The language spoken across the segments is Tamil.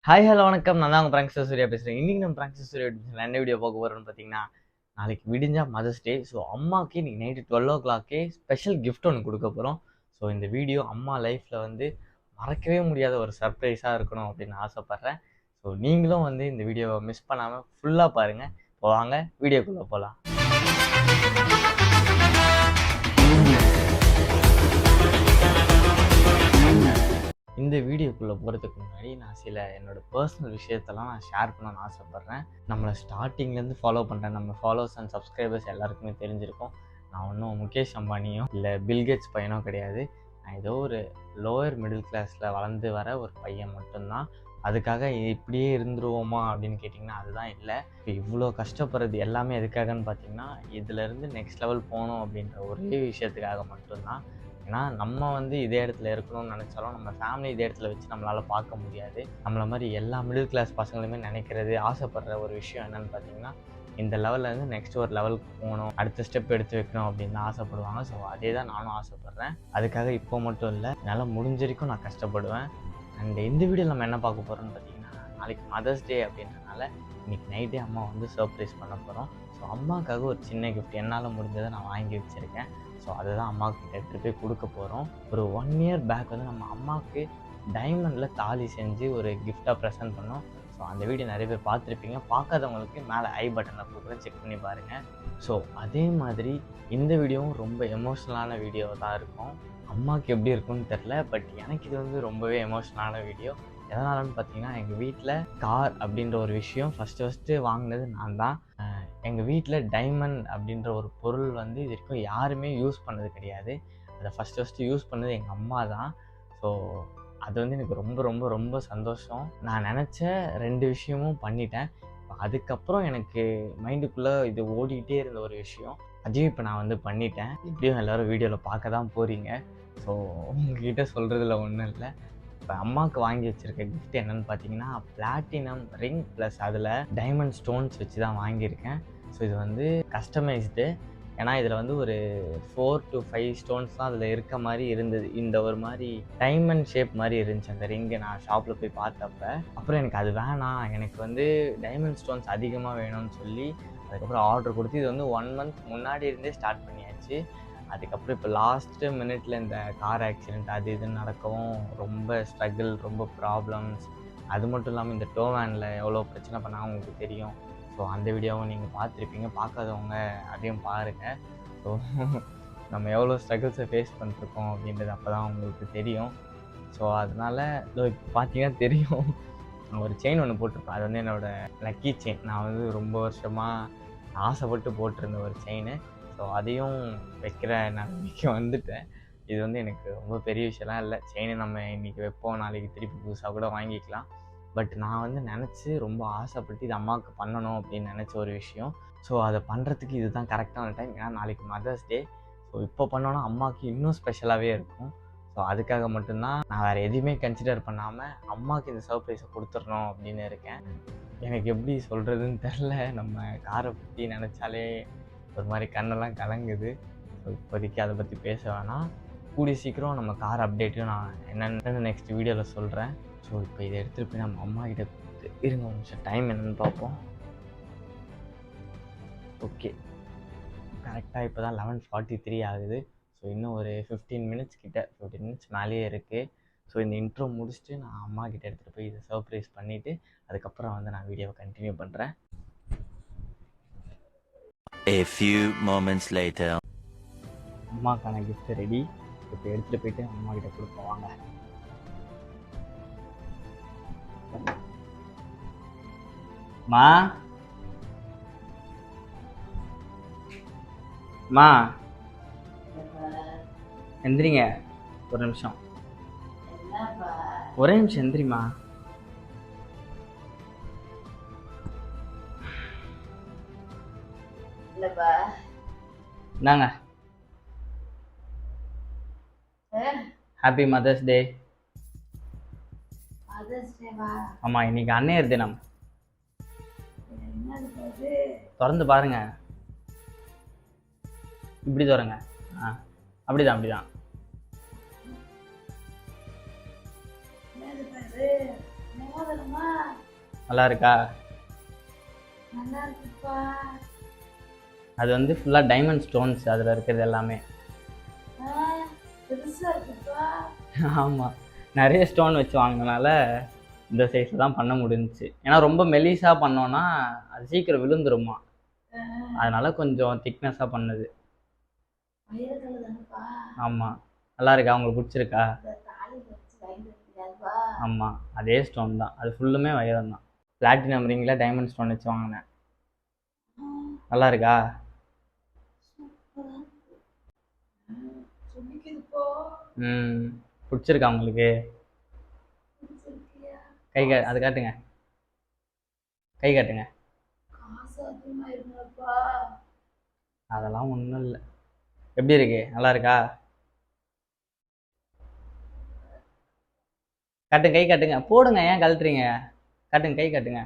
ஹாய் ஹலோ வணக்கம். நான் தான் உங்கள் பிராங்க்ஸ்டர் சூர்யா பேசுகிறேன். இன்றைக்கி நம்ம பிராங்க்ஸ்டர் சூர்யா எடிஷனில் என்ன வீடியோ பார்க்க போகிறோம்னு பார்த்தீங்கன்னா, நாளைக்கு விடிஞ்சா மதர்ஸ் டே. ஸோ அம்மாவுக்கு இன்றைக்கி நைட்டு 12 o'clock ஸ்பெஷல் கிஃப்ட் ஒன்று கொடுக்க போகிறோம். ஸோ இந்த வீடியோ அம்மா லைஃப்பில் வந்து மறக்கவே முடியாத ஒரு சர்ப்ரைஸாக இருக்கணும் அப்படின்னு ஆசைப்பட்றேன். ஸோ நீங்களும் வந்து இந்த வீடியோவை மிஸ் பண்ணாமல் ஃபுல்லாக பாருங்கள். இப்போ வாங்க வீடியோக்குள்ளே போகலாம். இந்த வீடியோக்குள்ளே போகிறதுக்கு முன்னாடி நான் சில என்னோடய பர்சனல் விஷயத்தெல்லாம் நான் ஷேர் பண்ணணும்னு ஆசைப்பட்றேன். நம்மளை ஸ்டார்டிங்லேருந்து ஃபாலோ பண்ணுறேன். நம்ம ஃபாலோவர்ஸ் அண்ட் சப்ஸ்கிரைபர்ஸ் எல்லாருக்குமே தெரிஞ்சிருக்கும். நான் ஒன்றும் முகேஷ் அம்பானியோ இல்லை பில்கேட்ஸ் பையனோ கிடையாது. நான் ஏதோ ஒரு லோயர் மிடில் கிளாஸில் வளர்ந்து வர ஒரு பையன் மட்டும்தான். அதுக்காக இப்படியே இருந்துருவோமா அப்படின்னு கேட்டிங்கன்னா அதுதான் இல்லை. இப்போ இவ்வளோ கஷ்டப்படுறது எல்லாமே எதுக்காகன்னு பார்த்தீங்கன்னா, இதிலேருந்து நெக்ஸ்ட் லெவல் போகணும் அப்படின்ற ஒரே விஷயத்துக்காக மட்டும்தான். ஏன்னா நம்ம வந்து இதே இடத்துல இருக்கணும்னு நினச்சாலும் நம்ம ஃபேமிலி இதே இடத்துல வச்சு நம்மளால் பார்க்க முடியாது. நம்மளை மாதிரி எல்லா மிடில் கிளாஸ் பசங்களுமே நினைக்கிறது, ஆசைப்படுற ஒரு விஷயம் என்னென்னு பார்த்தீங்கன்னா, இந்த லெவல்லேருந்து நெக்ஸ்ட் ஒரு லெவலுக்கு போகணும், அடுத்த ஸ்டெப் எடுத்து வைக்கணும் அப்படின்னு தான் ஆசைப்படுவாங்க. ஸோ அதே தான் நானும் ஆசைப்பட்றேன். அதுக்காக இப்போ மட்டும் இல்லை, என்னால் முடிஞ்ச வரைக்கும் நான் கஷ்டப்படுவேன். அண்ட் இந்த வீடியோ நம்ம என்ன பார்க்க போகிறோம்னு பார்த்தீங்கன்னா, நாளைக்கு மதர்ஸ் டே அப்படின்றனால இன்றைக்கி நைட்டே அம்மா வந்து சர்ப்ரைஸ் பண்ண போகிறோம். ஸோ அம்மாவுக்காக ஒரு சின்ன கிஃப்ட் என்னால் முடிஞ்சதை நான் வாங்கி வச்சுருக்கேன். ஸோ அதை தான் அம்மாவுக்கு எடுத்துகிட்டு போய் கொடுக்க போகிறோம். ஒரு 1 year பேக் வந்து நம்ம அம்மாவுக்கு டைமண்டில் தாலி செஞ்சு ஒரு கிஃப்டாக ப்ரெசென்ட் பண்ணோம். ஸோ அந்த வீடியோ நிறைய பேர் பார்த்துருப்பீங்க. பார்க்காதவங்களுக்கு மேலே ஐ பட்டனில் கொடுக்குறேன், செக் பண்ணி பாருங்கள். ஸோ அதே மாதிரி இந்த வீடியோவும் ரொம்ப எமோஷ்னலான வீடியோ தான் இருக்கும். அம்மாவுக்கு எப்படி இருக்குன்னு தெரில, பட் எனக்கு இது வந்து ரொம்பவே எமோஷ்னலான வீடியோ. எதனாலன்னு பார்த்தீங்கன்னா, எங்கள் வீட்டில் கார் அப்படின்ற ஒரு விஷயம் ஃபஸ்ட்டு வாங்கினது நான் தான். எங்கள் வீட்டில் டைமண்ட் அப்படின்ற ஒரு பொருள் வந்து இது வரைக்கும் யாருமே யூஸ் பண்ணது கிடையாது. அதை ஃபஸ்ட்டு யூஸ் பண்ணது எங்கள் அம்மா தான். ஸோ அது வந்து எனக்கு ரொம்ப ரொம்ப ரொம்ப சந்தோஷம். நான் நினச்ச 2 விஷயமும் பண்ணிட்டேன். அதுக்கப்புறம் எனக்கு மைண்டுக்குள்ளே இது ஓடிக்கிட்டே இருந்த ஒரு விஷயம், அதையும் இப்போ நான் வந்து பண்ணிட்டேன். எப்படியும் எல்லோரும் வீடியோவில் பார்க்க தான் போகிறீங்க. ஸோ உங்ககிட்ட சொல்கிறதுல ஒன்றும் இல்லை. இப்போ அம்மாவுக்கு வாங்கி வச்சுருக்க கிஃப்ட் என்னென்னு பார்த்தீங்கன்னா, பிளாட்டினம் ரிங் ப்ளஸ் அதில் டைமண்ட் ஸ்டோன்ஸ் வச்சு தான் வாங்கியிருக்கேன். ஸோ இது வந்து கஸ்டமைஸ்டு. ஏன்னா இதில் வந்து ஒரு 4 to 5 ஸ்டோன்ஸ் தான் அதில் இருக்க மாதிரி இருந்தது. இந்த ஒரு மாதிரி டைமண்ட் ஷேப் மாதிரி இருந்துச்சு அந்த ரிங்கு நான் ஷாப்பில் போய் பார்த்தப்ப. அப்புறம் எனக்கு அது வேணாம், எனக்கு வந்து டைமண்ட் ஸ்டோன்ஸ் அதிகமாக வேணும்னு சொல்லி அதுக்கப்புறம் ஆர்டர் கொடுத்து இது வந்து 1 month முன்னாடி இருந்தே ஸ்டார்ட் பண்ணியாச்சு. அதுக்கப்புறம் இப்போ லாஸ்ட்டு மினிட்ல இந்த கார் ஆக்சிடெண்ட் அது இதுன்னு நடக்கவும் ரொம்ப ஸ்ட்ரகிள், ரொம்ப ப்ராப்ளம்ஸ். அது மட்டும் இல்லாமல் இந்த டோ வேனில் எவ்வளோ பிரச்சனை பண்ணால் உங்களுக்கு தெரியும். ஸோ அந்த வீடியோவும் நீங்கள் பார்த்துருப்பீங்க. பார்க்காதவங்க அதையும் பாருங்கள். ஸோ நம்ம எவ்வளோ ஸ்ட்ரகிள்ஸை ஃபேஸ் பண்ணிருக்கோம் அப்படின்றது அப்போ தான் உங்களுக்கு தெரியும். ஸோ அதனால் இப்போ பார்த்தீங்கன்னா தெரியும், ஒரு செயின் ஒன்று போட்டிருப்பேன். அது வந்து என்னோடய லக்கி செயின். நான் வந்து ரொம்ப வருஷமாக ஆசைப்பட்டு போட்டிருந்த ஒரு செயின். ஸோ அதையும் வைக்கிற நிலைமைக்கு வந்துட்டேன். இது வந்து எனக்கு ரொம்ப பெரிய விஷயம்லாம் இல்லை. செயினை நம்ம இன்றைக்கி வைப்போம், நாளைக்கு திருப்பி புதுசாக கூட வாங்கிக்கலாம். பட் நான் வந்து நினச்சி ரொம்ப ஆசைப்பட்டு இது அம்மாவுக்கு பண்ணணும் அப்படின்னு நினச்ச ஒரு விஷயம். ஸோ அதை பண்ணுறதுக்கு இது தான் கரெக்டான டைம். ஏன்னா நாளைக்கு மதர்ஸ் டே. ஸோ இப்போ பண்ணோன்னா அம்மாவுக்கு இன்னும் ஸ்பெஷலாகவே இருக்கும். ஸோ அதுக்காக மட்டும்தான் நான் வேறு எதையுமே கன்சிடர் பண்ணாமல் அம்மாவுக்கு இந்த சர்ப்ரைஸை கொடுத்துடணும் அப்படின்னு இருக்கேன். எனக்கு எப்படி சொல்கிறதுன்னு தெரில. நம்ம காரை பற்றி நினச்சாலே ஒரு மாதிரி கண்ணெல்லாம் கலங்குது. ஸோ இப்போதைக்கு அதை பற்றி பேச வேணாம். கூடிய சீக்கிரம் நம்ம கார் அப்டேட்டையும் நான் என்னென்னு நெக்ஸ்ட் வீடியோவில் சொல்கிறேன். ஸோ இப்போ இதை எடுத்துகிட்டு போய் நம்ம அம்மா கிட்ட கொடுத்து இருங்க ஒரு நிமிஷம், டைம் என்னென்னு பார்ப்போம். ஓகே, கரெக்டாக இப்போ தான் 11:43 ஆகுது. ஸோ இன்னும் ஒரு 15 minutes மேலேயே இருக்குது. ஸோ இந்த இன்ட்ரோ முடிச்சுட்டு நான் அம்மா கிட்ட எடுத்துகிட்டு போய் இதை சர்ப்ரைஸ் பண்ணிவிட்டு அதுக்கப்புறம் வந்து நான் வீடியோவை கண்டினியூ பண்ணுறேன். A few moments later. அம்மாக்கான கிஃப்ட் ரெடி. இப்போ எடுத்துகிட்டு போயிட்டு அம்மா கிட்ட கொடுப்போம் வாங்க. மா மா எந்திரிங்க ஒரு நிமிஷம். ஒரே நிமிஷம் எந்திரிமா. என்னங்க, ஹாப்பி மதர்ஸ் டே. ஆமாம், இன்னைக்கு அன்னையர் தினம். திறந்து பாருங்க. இப்படி திறங்க. அப்படிதான். நல்லா இருக்கா? அது வந்து ஃபுல்லாக டைமண்ட் ஸ்டோன்ஸ் அதில் இருக்கிறது எல்லாமே. ஆமாம், நிறைய ஸ்டோன் வச்சு வாங்கினால இந்த சைஸில் தான் பண்ண முடிஞ்சிச்சு. ஏன்னா ரொம்ப மெலிசாக பண்ணோன்னா அது சீக்கிரம் விழுந்துருமா, அதனால கொஞ்சம் திக்னஸாக பண்ணுது. ஆமாம், நல்லா இருக்கா? உங்களுக்கு பிடிச்சிருக்கா? ஆமாம், அதே ஸ்டோன் தான், அது ஃபுல்லுமே வைரம் தான். பிளாட்டினம் ரிங்கில் டைமண்ட் ஸ்டோன் வச்சு வாங்கினேன். நல்லா இருக்கா? பிடிச்சிருக்கா உங்களுக்கு? அது காட்டுங்க, கை காட்டுங்க. அதெல்லாம் ஒன்றும் இல்லை. எப்படி இருக்கு? நல்லா இருக்கா? காட்டுங்க, கை காட்டுங்க. போடுங்க, ஏன் கழட்டுறீங்க? காட்டுங்க, கை காட்டுங்க.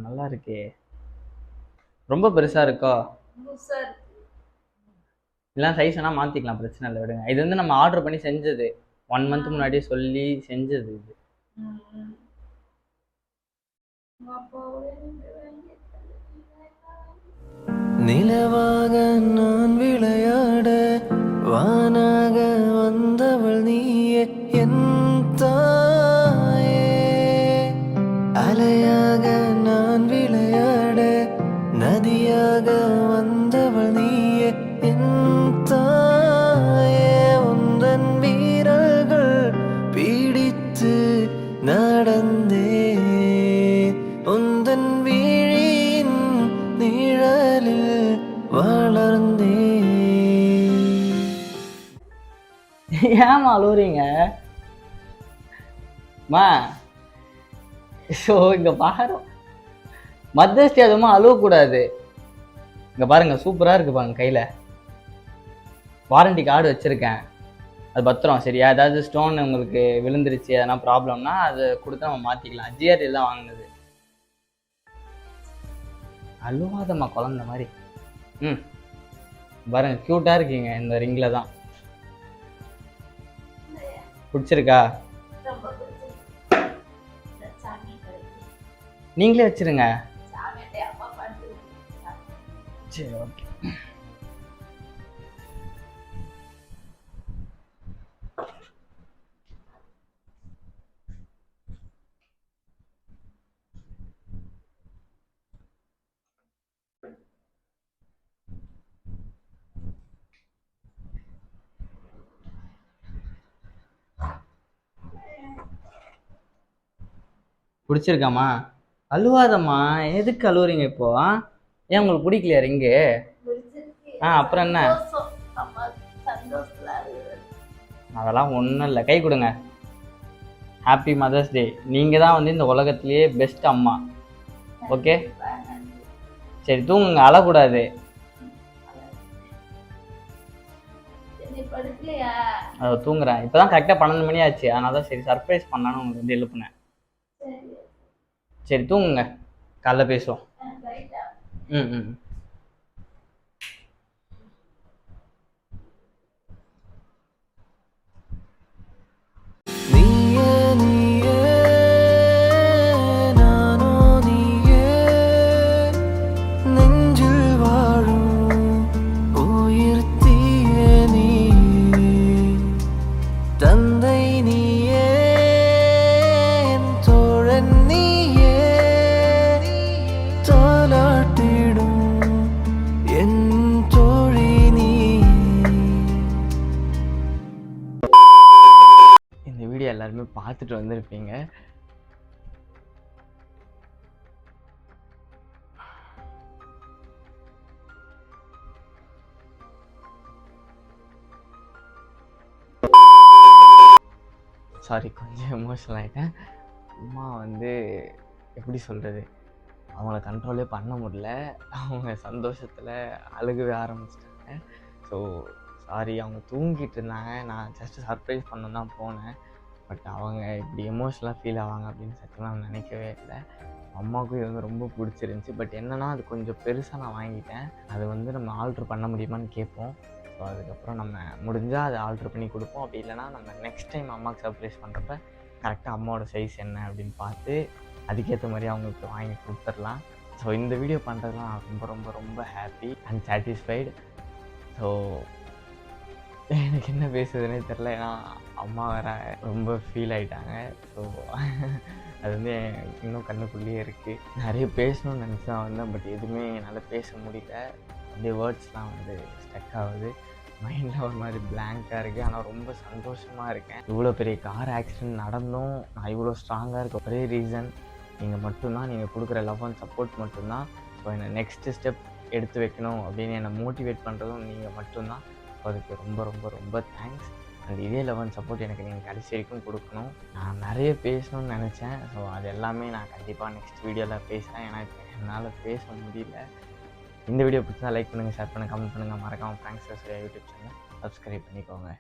நல்லா இருக்கே. ரொம்ப பெருசா இருக்கோ? இல்லை, சைஸ் வேணால் மாற்றிக்கலாம், பிரச்சனை இல்லை, விடுங்க. இது வந்து நம்ம ஆர்டர் பண்ணி செஞ்சது, 1 month முன்னாடியே சொல்லி செஞ்சது இது. நிலவாக நான் விளையாட வானாக வந்தவள் நீயே என் தாயே. அலையாக நான் விளையாட நதியாக வந்தவள் நீயே என் தாயே. உந்தன் வீரர்கள் பீடித்து நடந்தே உந்தன் வீழின் நிழலில் வளர்ந்தே. ஏமா அழுவுறீங்க? ஸோ இங்கே பாரு, மதர்ஸ் டே அதுமா அழுவக்கூடாது. இங்கே பாருங்க, சூப்பராக இருக்கு பாருங்க. கையில் வாரண்டி கார்டு வச்சுருக்கேன், அது பத்திரம். சரியா? ஏதாவது ஸ்டோன் உங்களுக்கு விழுந்துருச்சு, எதனா ப்ராப்ளம்னா அது கொடுத்து நம்ம மாற்றிக்கலாம். ஜிஆர்டி தான் வாங்கினது. அழுவாதம்மா, குழந்த மாதிரி. பாருங்க, க்யூட்டாக இருக்கீங்க இந்த ரிங்கில் தான். பிடிச்சிருக்கா? நீங்களே வச்சிருங்க. சரி, ஓகே. பிடிச்சிருக்காம்மா? அழுவாதம்மா, எதுக்கு அழுவுறீங்க இப்போ? ஏன் உங்களுக்கு பிடிக்கலையா ரிங்கு? அப்புறம் என்ன? அதெல்லாம் ஒன்றும் இல்லை, கை கொடுங்க. Happy mother's day. நீங்கள் தான் வந்து இந்த உலகத்திலேயே பெஸ்ட் அம்மா. ஓகே, சரி தூங்குங்க, அழக்கூடாது. தூங்குறேன். இப்போதான் கரெக்டாக 12 மணி ஆச்சு, அதனால தான் சரி சர்ப்ரைஸ் பண்ணான்னு உங்களுக்கு வந்து எழுப்புனேன். சரி தூங்குங்க, காலைல பேசுவோம். ம். எல்லாருமே பார்த்துட்டு வந்திருப்பீங்க. சாரி, கொஞ்சம் எமோஷனல் ஆகிட்டேன். அம்மா வந்து எப்படி சொல்கிறது, அவங்கள கண்ட்ரோலே பண்ண முடியல. அவங்க சந்தோஷத்தில் அழுகவே ஆரம்பிச்சிட்டாங்க. ஸோ சாரி, அவங்க தூங்கிட்டு இருந்தாங்க. நான் ஜஸ்ட்டு சர்ப்ரைஸ் பண்ண தான் போனேன். பட் அவங்க இப்படி எமோஷ்னலாக ஃபீல் ஆவாங்க அப்படின்னு சத்தியமாக நான் நினைக்கவே இல்லை. அம்மாவுக்கும் இது வந்து ரொம்ப பிடிச்சிருந்துச்சி. பட் என்னென்னா அது கொஞ்சம் பெருசாக நான் வாங்கிட்டேன். அது வந்து நம்ம ஆல்ட்ரு பண்ண முடியுமான்னு கேட்போம். ஸோ அதுக்கப்புறம் நம்ம முடிஞ்சால் அதை ஆல்ட்ரு பண்ணி கொடுப்போம். அப்படி இல்லைனா நம்ம நெக்ஸ்ட் டைம் அம்மாவுக்கு சர்ப்ரைஸ் பண்ணுறப்ப கரெக்டாக அம்மாவோட சைஸ் என்ன அப்படின்னு பார்த்து அதுக்கேற்ற மாதிரி அவங்களுக்கு வாங்கி கொடுத்துடலாம். ஸோ இந்த வீடியோ பண்ணுறதுலாம் நான் ரொம்ப ரொம்ப ரொம்ப ஹாப்பி அண்ட் சாட்டிஸ்ஃபைடு. ஸோ எனக்கு என்ன பேசுறதுனே தெரில. ஏன்னா அம்மா வேற ரொம்ப ஃபீல் ஆகிட்டாங்க. ஸோ அது வந்து இன்னும் கண்ணுக்குள்ளேயே இருக்குது. நிறைய பேசணும்னு நினச்சி தான் வந்தேன். பட் எதுவுமே என்னால் பேச முடியல. அப்படியே வேர்ட்ஸ்லாம் வந்து ஸ்டக் ஆகுது. மைண்டில் ஒரு மாதிரி பிளாங்காக இருக்குது. ஆனால் ரொம்ப சந்தோஷமாக இருக்கேன். இவ்வளோ பெரிய கார் ஆக்சிடென்ட் நடந்தும் நான் இவ்வளோ ஸ்ட்ராங்காக இருக்க ஒரே ரீசன் நீங்கள் மட்டும்தான். நீங்கள் கொடுக்குற லவ் அண்ட் சப்போர்ட் மட்டும்தான். ஸோ என்னை நெக்ஸ்ட்டு ஸ்டெப் எடுத்து வைக்கணும் அப்படின்னு என்னை மோட்டிவேட் பண்ணுறதும் நீங்கள் மட்டும்தான். ஸோ அதுக்கு ரொம்ப ரொம்ப ரொம்ப தேங்க்ஸ். அண்ட் இதே லவ் அண்ட் சப்போர்ட் எனக்கு நீங்கள் கடைசி வரைக்கும் கொடுக்கணும். நான் நிறைய பேசணும்னு நினச்சேன். ஸோ அது எல்லாமே நான் கண்டிப்பாக நெக்ஸ்ட் வீடியோவில் பேசுகிறேன். ஏன்னா இப்போ என்னால் பேச முடியல. இந்த வீடியோ பிடிச்சா லைக் பண்ணுங்கள், ஷேர் பண்ணுங்கள், கமெண்ட் பண்ணுங்கள். மறக்காமல் ஃப்ராங்க்ஸ் யூடியூப் சேனல் சப்ஸ்கிரைப் பண்ணிக்கோங்க.